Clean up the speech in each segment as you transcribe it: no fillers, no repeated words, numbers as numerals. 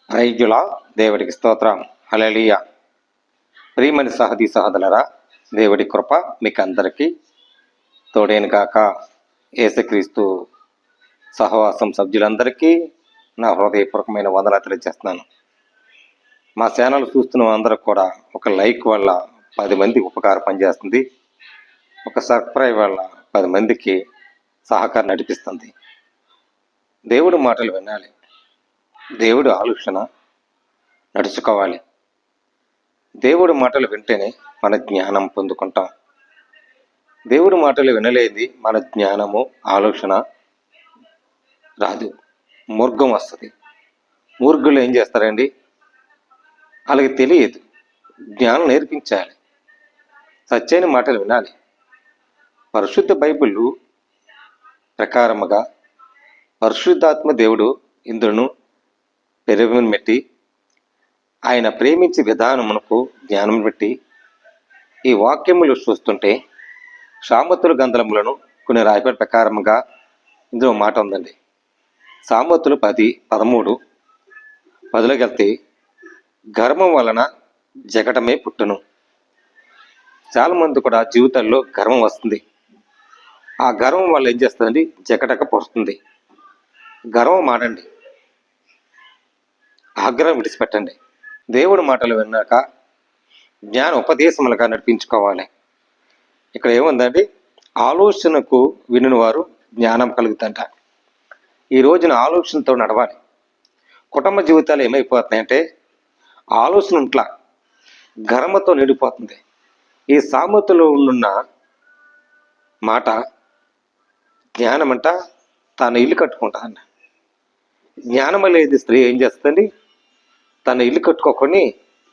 ఐక్యుల దేవుడికి స్తోత్రం. హల్లెలూయా. ప్రియమైన సహదీ సహోదరులారా, దేవుడి కృప మీకు అందరికీ తోడేను కాక. యేసుక్రీస్తు సహవాసం సభ్యులందరికీ నా హృదయపూర్వకమైన వందనాలు తెలియజేస్తున్నాను. మా ఛానల్ చూస్తున్న అందరూ కూడా ఒక లైక్ వల్ల 10 మందికి ఉపకారం పనిచేస్తుంది, ఒక సబ్స్క్రైబ్ వల్ల 10 మందికి సహకారం నడిపిస్తుంది. దేవుడి మాటలు వినాలి, దేవుడి ఆలోచన నడుచుకోవాలి. దేవుడి మాటలు వింటేనే మన జ్ఞానం పొందుకుంటాం. దేవుడి మాటలు వినలేది మన జ్ఞానము ఆలోచన రాదు, మూర్ఘం వస్తుంది. మూర్ఘులు ఏం చేస్తారండి? వాళ్ళకి తెలియదు. జ్ఞానం నేర్పించాలి, సత్యైన మాటలు వినాలి. పరిశుద్ధ బైబిల్ ప్రకారముగా పరిశుద్ధాత్మ దేవుడు ఇంద్రును పెరుగును పెట్టి ఆయన ప్రేమించే విధానమునకు జ్ఞానం పెట్టి ఈ వాక్యములు చూస్తుంటే సామెతల గ్రంథములను కొన్ని రాయబడి ప్రకారముగా ఇందులో మాట ఉందండి. సామెతలు 10:13 వెళ్తే గర్వం వలన జగటమే పుట్టును. చాలామంది కూడా జీవితాల్లో గర్వం వస్తుంది. ఆ గర్వం వల్ల ఏం చేస్తుందండి? జగటక పుడుతుంది. గర్వం మాడండి, ఆగ్రహం విడిచిపెట్టండి. దేవుడి మాటలు విన్నాక జ్ఞాన ఉపదేశములుగా నడిపించుకోవాలి. ఇక్కడ ఏముందండి? ఆలోచనకు వినిన వారు జ్ఞానం కలుగుతుంట. ఈ రోజున ఆలోచనతో నడవాలి. కుటుంబ జీవితాలు ఏమైపోతున్నాయంటే ఆలోచన ఉంట్లా, గర్వతో నిండిపోతుంది. ఈ సామెతలో ఉన్న మాట జ్ఞానం అంట తన ఇల్లు కట్టుకుంటా అన్న. జ్ఞానం లేదు స్త్రీ ఏం చేస్తుంది? తన ఇల్లు కట్టుకోకొని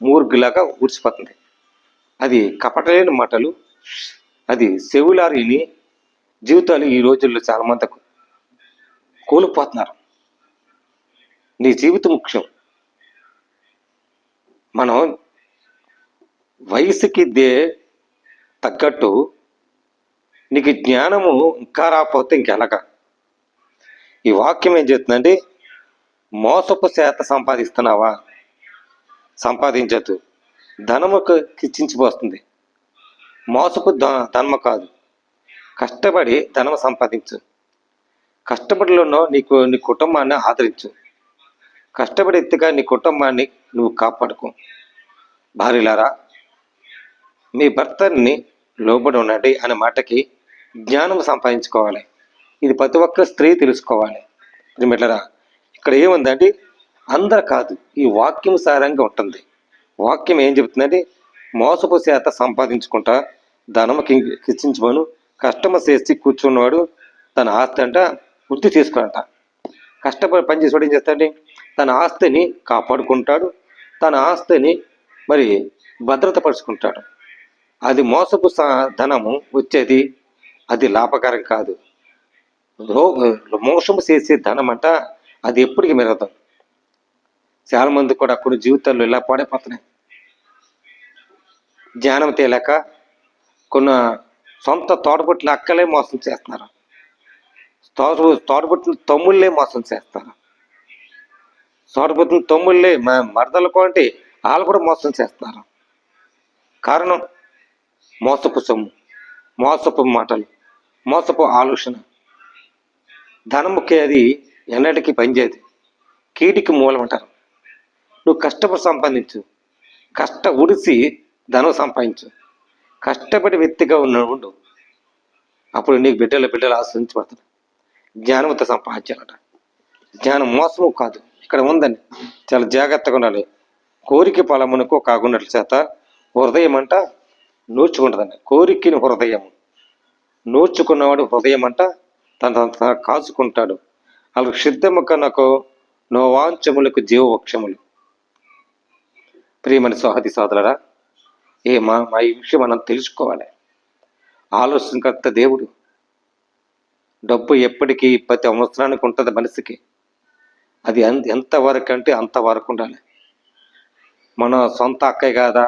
మూర్ఖులాగా ఊడ్చిపోతుంది. అది కపటలేని మాటలు, అది చెవులారిని జీవితాలు ఈ రోజుల్లో చాలా మంది కోల్పోతున్నారు. నీ జీవితం ముఖ్యం. మనం వయసుకి తగ్గట్టు నీకు జ్ఞానము ఇంకా రాకపోతే ఇంకెలాగా? ఈ వాక్యం ఏం చేస్తుందండి? మోసపు శాత సంపాదిస్తున్నావా? సంపాదించద్దు. ధనముకు కిచ్చించిపోస్తుంది. మోసపు ధనము కాదు, కష్టపడి ధనము సంపాదించు. కష్టపడిలో నీ కుటుంబాన్ని ఆదరించు. కష్టపడి ఎత్తుగా నీ కుటుంబాన్ని నువ్వు కాపాడుకో. భార్యలారా, మీ భర్తని లోబడి ఉండండి అనే మాటకి జ్ఞానం సంపాదించుకోవాలి. ఇది ప్రతి ఒక్క స్త్రీ తెలుసుకోవాలి. మిట్లరా, ఇక్కడ ఏముందండి? అందరు కాదు, ఈ వాక్యం సారంగా ఉంటుంది. వాక్యం ఏం చెబుతుందండి? మోసపు శాత సంపాదించుకుంటా ధనము కిచ్చించుకోను, కష్టము చేసి కూర్చున్నవాడు తన ఆస్తి అంట వృద్ధి తీసుకునంట. కష్టపడి పనిచేసేవాడు ఏం చేస్తాడండి? తన ఆస్తిని కాపాడుకుంటాడు, తన ఆస్తిని మరి భద్రతపరుచుకుంటాడు. అది మోసపు ధనము వచ్చేది, అది లాభకరం కాదు. మోసము చేసే ధనం అంట అది ఎప్పటికీ మెరగదు. చాలా మంది కూడా కొన్ని జీవితాల్లో ఇలా పాడైపోతున్నాయి. జ్ఞానం తేలేక కొన్ని సొంత తోడబుట్టిన అక్కలే మోసం చేస్తున్నారు, తోడబుట్టిన తమ్ముళ్ళే మోసం చేస్తారు, తోడబుట్టిన తమ్ముళ్ళే మరదలకు అంటే వాళ్ళు కూడా మోసం చేస్తున్నారు. కారణం మోసపు సొమ్ము, మోసపు మాటలు, మోసపు ఆలోచన. ధనముకి అది ఎన్నటికీ పనిచేయదు, కీటికి మూలం అంటారు. నువ్వు కష్టపడి సంపాదించు, ఉడిసి ధనం సంపాదించు, కష్టపడి వ్యక్తిగా ఉండు. అప్పుడు నీకు బిడ్డలు ఆశ్రయించబడతాడు. జ్ఞానంతో సంపాదించాలట. జ్ఞానం మోసము కాదు, ఇక్కడ ఉందండి. చాలా జాగ్రత్తగా ఉండాలి. కోరిక ఫలమునకు కాకున్నట్ల చేత హృదయం అంట నూర్చుకుంటుందండి. కోరికని హృదయం నూర్చుకున్నవాడు హృదయం అంట తన కాచుకుంటాడు. వాళ్ళకు సిద్ధము కనుక నోవాంచములకు జీవవృక్షములు. ప్రియమైన సహోదరి సోదరులారా, మా ఈ విషయం మనం తెలుసుకోవాలి. ఆలోచనకర్త దేవుడు. డబ్బు ఎప్పటికీ ప్రతి అవసరానికి ఉంటుంది మనిషికి. అది ఎంతవరకు అంటే అంతవరకు ఉండాలి. మన సొంత అక్కయ్య కాదా,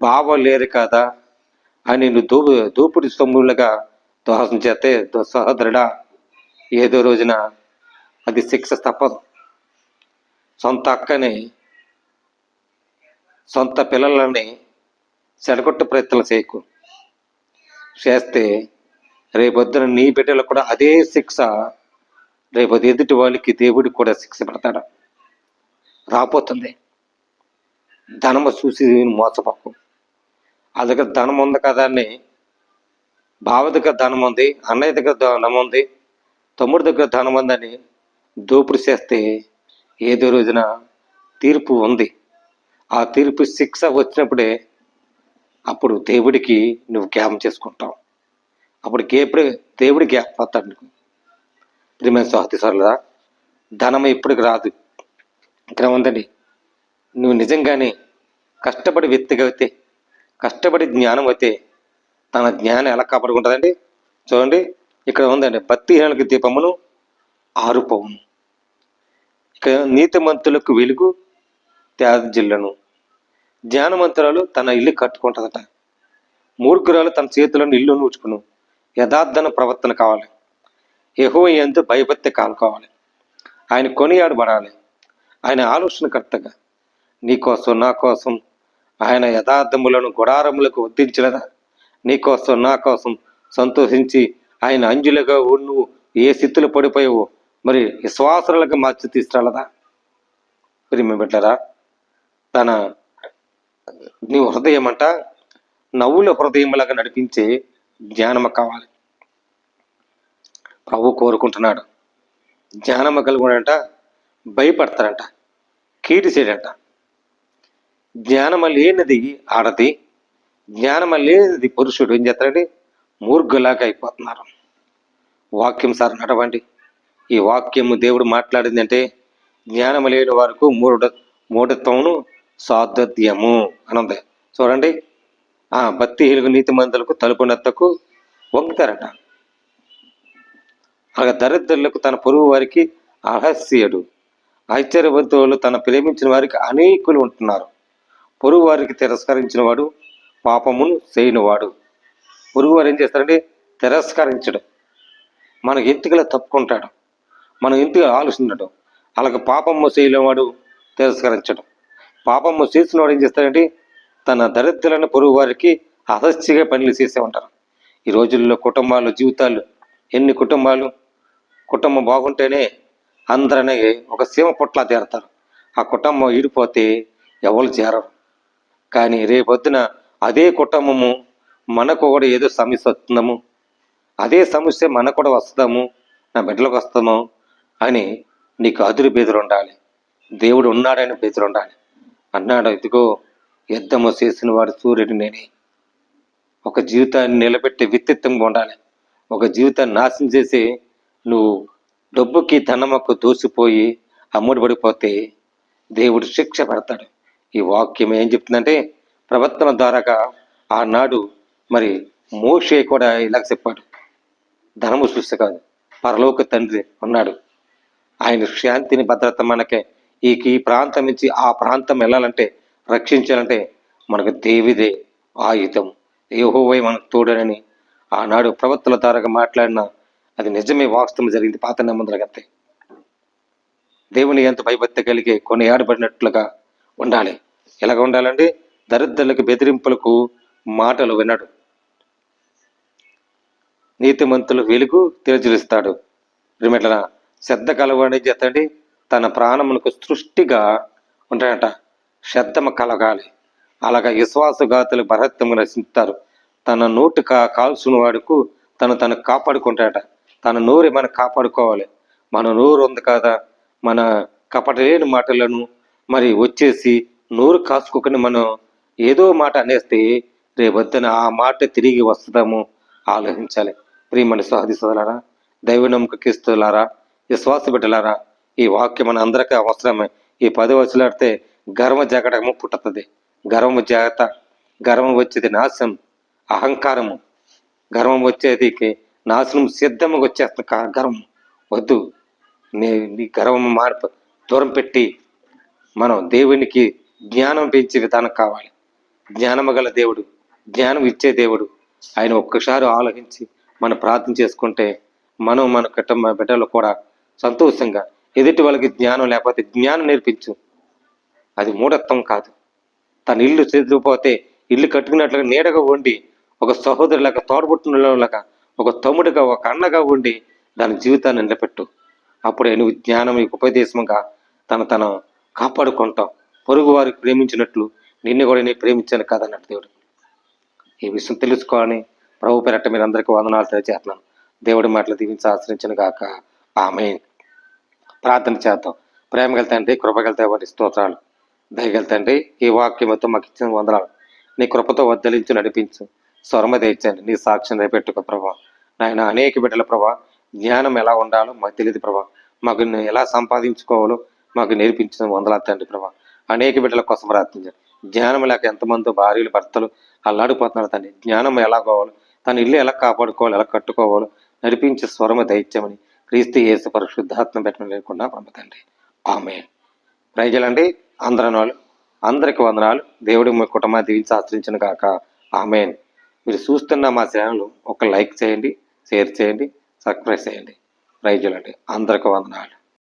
బావ లేరు కాదా అని నువ్వు దూపుడు సొమ్ములుగా దోహం చేస్తే సహోదరుడా, ఏదో రోజున అది శిక్ష తప్పదు. సొంత అక్కని, సొంత పిల్లలని చెడగొట్టు ప్రయత్నం చేయకు. చేస్తే రేపొద్దున నీ బిడ్డలకు కూడా అదే శిక్ష, రేపు ఎదుటి వాళ్ళకి దేవుడికి కూడా శిక్ష పెడతాడు రాపోతుంది. ధనము చూసి మోసపోకు. ఆ దగ్గర ధనం ఉంది కదా అని, బావ దగ్గర ధనం ఉంది, అన్నయ్య దగ్గర ధనం ఉంది, తమ్ముడి దగ్గర ధనం ఉందని దోపిడీ చేస్తే ఏదో రోజున తీర్పు ఉంది. ఆ తీర్పు శిక్ష వచ్చినప్పుడే అప్పుడు దేవుడికి నువ్వు జ్ఞాపం చేసుకుంటావు. అప్పుడు దేవుడి జ్ఞాపం అవుతాడు నీకు. ప్రియమైన సహోదరులారా, ధనం ఎప్పటికి రాదు. ఇక్కడ ఉందండి, నువ్వు నిజంగానే కష్టపడి వెతికైతే, కష్టపడి జ్ఞానం అయితే తన జ్ఞానం ఎలా కాపాడుకుంటుందండి. చూడండి, ఇక్కడ ఉందండి, భక్తిహీనులకు దీపమును ఆరుపోవును, ఇక్కడ నీతిమంతులకు వెలుగు త్యాజ్యులను. జ్ఞానవంతురాలు తన ఇల్లు కట్టుకుంటుందట, మూర్ఖురాలు తన చేతులను ఇల్లు నూచుకును. యథార్థన ప్రవర్తన కావాలి, యెహోవా యందు భయభక్తి కానుకోవాలి, ఆయన కొనియాడబడాలి. ఆయన ఆలోచనకర్తగా నీకోసం నా కోసం ఆయన యథార్థములను గుడారములకు వర్తించలేదా? నీకోసం నా కోసం సంతోషించి ఆయన అంజులుగా నువ్వు ఏ స్థితిలో పడిపోయావో మరి విశ్వాసాలకు మార్చి తీసుకురాలదా? ప్రియమైన బిడ్డలారా, తన నీ హృదయం అంట నవ్వుల హృదయంలాగా నడిపించే జ్ఞానము కావాలి. ప్రభు కోరుకుంటున్నాడు. జ్ఞానము కలుగునంట భయపడతారంట, కీడు చేయడంట. జ్ఞానము లేనిది ఆడది, జ్ఞానము లేనిది పురుషుడు ఏం చేస్తారండి? మూర్ఖులాగా అయిపోతున్నారు. వాక్యం సార్ నడవండి. ఈ వాక్యము దేవుడు మాట్లాడింది అంటే జ్ఞానము లేని వారికి మూఢత్వమును సాధ్యము అని ఉంది. చూడండి, భక్తిహీనులకు నీతిమంతులకు తలుపునెత్తకు వంగుతారట. అలాగే దరిద్రులకు తన పొరుగు వారికి అహస్యుడు. ఆశ్చర్యవంతులు తన ప్రేమించిన వారికి అనేకులు ఉంటున్నారు. పొరుగు వారికి తిరస్కరించిన వాడు పాపమును చేయనివాడు. పొరుగు వారు ఏం చేస్తారంటే తిరస్కరించడం, మన ఇంటికి తప్పుకుంటాడు, మన ఇంటికి ఆలోచించడం. అలాగే పాపము చేయలేవాడు తిరస్కరించడం. పాపము చేసిన వాడు ఏం చేస్తాడంటే తన దరిద్రులను పొరుగు వారికి అసస్యగా పనులు చేసే ఉంటారు. ఈ రోజుల్లో కుటుంబాలు, జీవితాలు, ఎన్ని కుటుంబం బాగుంటేనే అందరనే ఒక సీమ పొట్లా చేరతారు. ఆ కుటుంబం ఈడిపోతే ఎవరు చేరరు. కానీ రేపొద్దున అదే కుటుంబము మనకు కూడా ఏదో సమస్య వస్తుందము, అదే సమస్య మనకు కూడా వస్తుందాము, నా బిడ్డలకు వస్తాము అని నీకు అదురు బెదురు ఉండాలి. దేవుడు ఉన్నాడని బెదురు ఉండాలి. అన్నాడు, ఇదిగో యుద్ధము చేసిన వాడు సూర్యుడు నేనే. ఒక జీవితాన్ని నిలబెట్టే వ్యక్తిత్వంగా ఉండాలి. ఒక జీవితాన్ని నాశనం చేసి నువ్వు డబ్బుకి ధనముకు దోసిపోయి అమ్ముడు పడిపోతే దేవుడు శిక్ష పెడతాడు. ఈ వాక్యం ఏం చెప్తుందంటే ప్రవర్తన ద్వారాగా ఆనాడు మరి మోషే కూడా ఇలా చెప్పాడు. ధనము చూస్తే కాదు, పరలోక తండ్రి ఉన్నాడు, ఆయన శాంతిని భద్రత మనకే. ఈ ప్రాంతం నుంచి ఆ ప్రాంతం వెళ్ళాలంటే, రక్షించాలంటే మనకు దేవిదే ఆయుధం, యెహోవా మనకు తోడనని ఆనాడు ప్రవక్తల ద్వారాగా మాట్లాడిన అది నిజమే, వాస్తవం జరిగింది. పాత నిబంధనల గతే దేవుని ఎంత భయభక్తి కలిగి కొనియాడబడినట్లుగా ఉండాలి. ఎలాగ ఉండాలండి? దరిద్రులకు బెదిరింపులకు మాటలు వినడు, నీతిమంతులు వెలుగు తెరచిస్తాడు. ప్రియమైన శ్రద్ధ కలవాడి చేతండి తన ప్రాణమునకు సృష్టిగా ఉంటాడట. శ్రద్ధము కలగాలి. అలాగా విశ్వాసఘాతులు బరహత్యము రచిస్తారు. తన నోటు కాల్చిన వాడుకు తను కాపాడుకుంటాడట. తన నోరు మనం కాపాడుకోవాలి. మన నోరు ఉంది కదా, మన కపటలేని మాటలను మరి వచ్చేసి నోరు కాసుకోకుండా మనం ఏదో మాట అనేస్తే రేపొద్దున ఆ మాట తిరిగి వస్తుందాము ఆలోచించాలి. ప్రియమైన సహోదరులారా, దైవ నమ్మకస్తులారా, విశ్వాస బిడ్డలారా, ఈ వాక్యం మన అందరికీ అవసరమే. ఈ 10 వచనాడితే గర్వ జాగటము పుట్టుతుంది. గర్వము జాగ్రత్త. గర్వం వచ్చేది నాశనం, అహంకారము. గర్వం వచ్చేది నాశనం సిద్ధముగా వచ్చేస్తుంది. గర్వం వద్దు. నీ గర్వము మార్పు దూరం పెట్టి మనం దేవునికి జ్ఞానం పెంచే విధానం కావాలి. జ్ఞానము గల దేవుడు, జ్ఞానం ఇచ్చే దేవుడు. ఆయన ఒక్కసారి ఆలోచించి మనం ప్రార్థన చేసుకుంటే మనం మన కుటుంబ బిడ్డలు కూడా సంతోషంగా ఎదుటి వాళ్ళకి జ్ఞానం లేకపోతే జ్ఞానం నేర్పించు. అది మూఢత్వం కాదు. తన ఇల్లు చెదిరిపోతే ఇల్లు కట్టుకున్నట్లుగా నీడగా ఉండి, ఒక సహోదరులాగా, తోడబుట్టినలాగా, ఒక తమ్ముడిగా, ఒక అన్నగా ఉండి దాని జీవితాన్ని నిలబెట్టు. అప్పుడే నువ్వు జ్ఞానం ఉపదేశముగా తను కాపాడుకుంటావు. పొరుగు వారికి ప్రేమించినట్లు నిన్ను కూడా నేను ప్రేమించాను కాదన్నట్టు దేవుడు. ఈ విషయం తెలుసుకోవాలని ప్రభు పేరట మీరు అందరికీ వందనాలు తెలియజేస్తున్నాను. దేవుడి మాటలు దీవించి ఆశ్రయించను గాక. ఆమేన్. ప్రార్థన చేద్దాం. ప్రేమగల తండ్రి, కృపగల దేవానికి స్తోత్రాలు. దయగల తండ్రి, ఈ వాక్యంతో మాకు ఇచ్చిన వందనాలు. నీ కృపతో వద్దలించి నడిపించు, స్వరమ తెచ్చండి, నీ సాక్ష్యం రేపెట్టుకో ప్రభా. నాయన అనేక బిడ్డల ప్రభా, జ్ఞానం ఎలా ఉండాలో మాకు తెలియదు ప్రభా. మాకు ఎలా సంపాదించుకోవాలో మాకు నేర్పించిన వందలాలు తండ్రి ప్రభా. అనేక బిడ్డల కోసం ప్రార్థించండి. జ్ఞానం లేక ఎంతమంది భార్యలు భర్తలు అల్లాడిపోతున్నారు తండ్రి. జ్ఞానం ఎలా కావాలో, తన ఇల్లు ఎలా కాపాడుకోవాలో, ఎలా కట్టుకోవాలో నడిపించే స్వరమ దైత్యమని క్రీస్తు యేసు పరిశుద్ధాత్మ పెట్టడం లేకుండా పంపుతండి. ఆమేన్. ప్రజలండి, అందరికి వందనాలు. దేవుడి మీ కుటుంబాన్ని దీవించి ఆశ్రయించను కాక. ఆమేన్. మీరు చూస్తున్న మా ఛానల్ ఒక లైక్ చేయండి, షేర్ చేయండి, సబ్స్క్రైబ్ చేయండి. ప్రజలండి, అందరికి వందనాలు.